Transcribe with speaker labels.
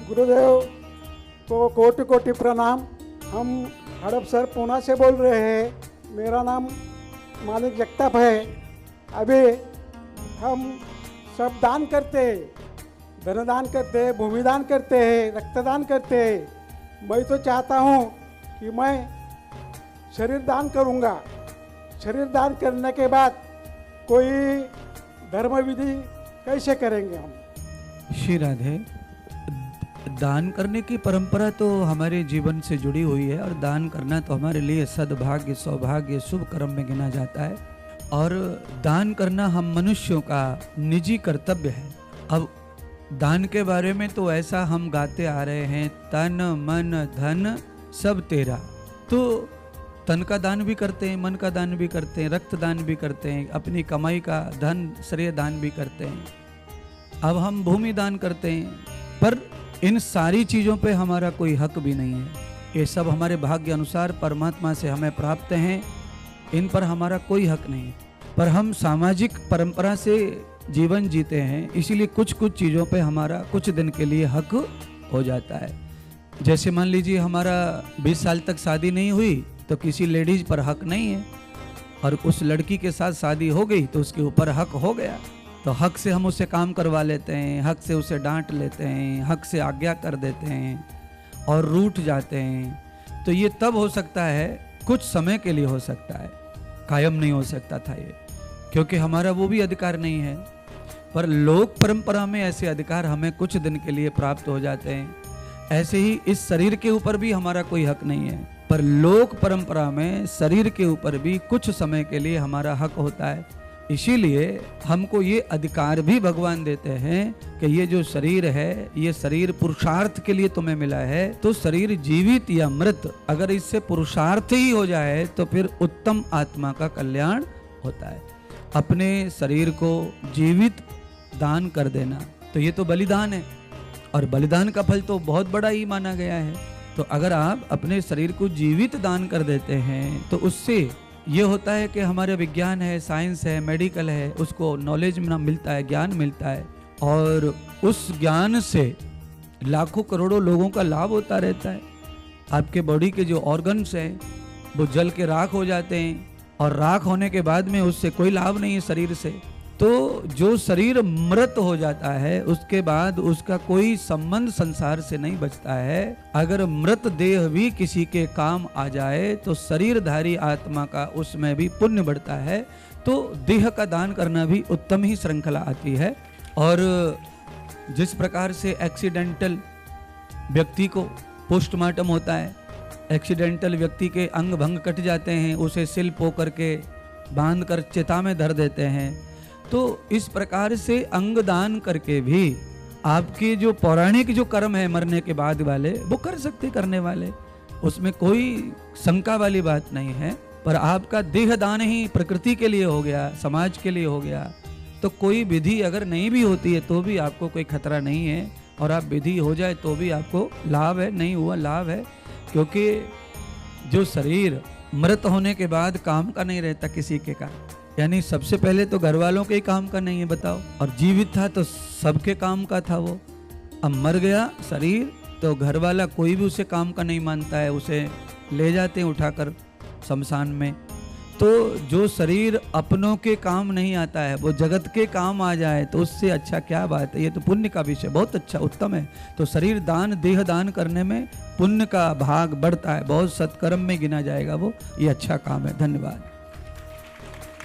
Speaker 1: गुरुदेव को कोटि कोटि प्रणाम। हम हड़पसर पूना से बोल रहे हैं। मेरा नाम मालिक जगताप है। अभी हम सब दान करते हैं, धन दान करते हैं, भूमि दान करते हैं, रक्तदान करते हैं। मैं तो चाहता हूँ कि मैं शरीर दान करूँगा। शरीर दान करने के बाद कोई धर्म विधि कैसे करेंगे हम?
Speaker 2: श्री राधे, दान करने की परंपरा तो हमारे जीवन से जुड़ी हुई है और दान करना तो हमारे लिए सद्भाग्य, सौभाग्य, शुभ कर्म में गिना जाता है। और दान करना हम मनुष्यों का निजी कर्तव्य है। अब दान के बारे में तो ऐसा हम गाते आ रहे हैं, तन मन धन सब तेरा। तो तन का दान भी करते हैं, मन का दान भी करते हैं, रक्त दान भी करते हैं, अपनी कमाई का धन श्रेय दान भी करते हैं। अब हम भूमि दान करते हैं, पर इन सारी चीज़ों पे हमारा कोई हक भी नहीं है। ये सब हमारे भाग्य अनुसार परमात्मा से हमें प्राप्त हैं, इन पर हमारा कोई हक नहीं है। पर हम सामाजिक परंपरा से जीवन जीते हैं, इसीलिए कुछ कुछ चीज़ों पे हमारा कुछ दिन के लिए हक हो जाता है। जैसे मान लीजिए हमारा 20 साल तक शादी नहीं हुई तो किसी लेडीज पर हक नहीं है, और उस लड़की के साथ शादी हो गई तो उसके ऊपर हक हो गया। तो हक से हम उससे काम करवा लेते हैं, हक से उसे डांट लेते हैं, हक से आज्ञा कर देते हैं और रूठ जाते हैं। तो ये तब हो सकता है, कुछ समय के लिए हो सकता है, कायम नहीं हो सकता था ये, क्योंकि हमारा वो भी अधिकार नहीं है। पर लोक परंपरा में ऐसे अधिकार हमें कुछ दिन के लिए प्राप्त हो जाते हैं। ऐसे ही इस शरीर के ऊपर भी हमारा कोई हक नहीं है, पर लोक परंपरा में शरीर के ऊपर भी कुछ समय के लिए हमारा हक होता है। इसीलिए हमको ये अधिकार भी भगवान देते हैं कि ये जो शरीर है, ये शरीर पुरुषार्थ के लिए तुम्हें मिला है। तो शरीर जीवित या मृत, अगर इससे पुरुषार्थ ही हो जाए तो फिर उत्तम आत्मा का कल्याण होता है। अपने शरीर को जीवित दान कर देना, तो ये तो बलिदान है, और बलिदान का फल तो बहुत बड़ा ही माना गया है। तो अगर आप अपने शरीर को जीवित दान कर देते हैं तो उससे ये होता है कि हमारे विज्ञान है, साइंस है, मेडिकल है, उसको नॉलेज मिलता है, ज्ञान मिलता है, और उस ज्ञान से लाखों करोड़ों लोगों का लाभ होता रहता है। आपके बॉडी के जो ऑर्गन्स हैं वो जल के राख हो जाते हैं, और राख होने के बाद में उससे कोई लाभ नहीं है शरीर से। तो जो शरीर मृत हो जाता है उसके बाद उसका कोई संबंध संसार से नहीं बचता है। अगर मृत देह भी किसी के काम आ जाए तो शरीरधारी आत्मा का उसमें भी पुण्य बढ़ता है। तो देह का दान करना भी उत्तम ही श्रृंखला आती है। और जिस प्रकार से एक्सीडेंटल व्यक्ति को पोस्टमार्टम होता है, एक्सीडेंटल व्यक्ति के अंग भंग कट जाते हैं, उसे सिल पो करके बांध कर चिता में धर देते हैं, तो इस प्रकार से अंग दान करके भी आपके जो पौराणिक जो कर्म है मरने के बाद वाले, वो कर सकते करने वाले, उसमें कोई शंका वाली बात नहीं है। पर आपका देह दान ही प्रकृति के लिए हो गया, समाज के लिए हो गया, तो कोई विधि अगर नहीं भी होती है तो भी आपको कोई खतरा नहीं है, और आप विधि हो जाए तो भी आपको लाभ है, नहीं हुआ लाभ है। क्योंकि जो शरीर मृत होने के बाद काम का नहीं रहता किसी के का, यानी सबसे पहले तो घर वालों के ही काम का नहीं है, बताओ, और जीवित था तो सबके काम का था वो। अब मर गया शरीर तो घर वाला कोई भी उसे काम का नहीं मानता है, उसे ले जाते हैं उठाकर शमशान में। तो जो शरीर अपनों के काम नहीं आता है वो जगत के काम आ जाए तो उससे अच्छा क्या बात है। ये तो पुण्य का विषय, बहुत अच्छा उत्तम है। तो शरीर दान, देह दान करने में पुण्य का भाग बढ़ता है, बहुत सत्कर्म में गिना जाएगा वो। ये अच्छा काम है। धन्यवाद।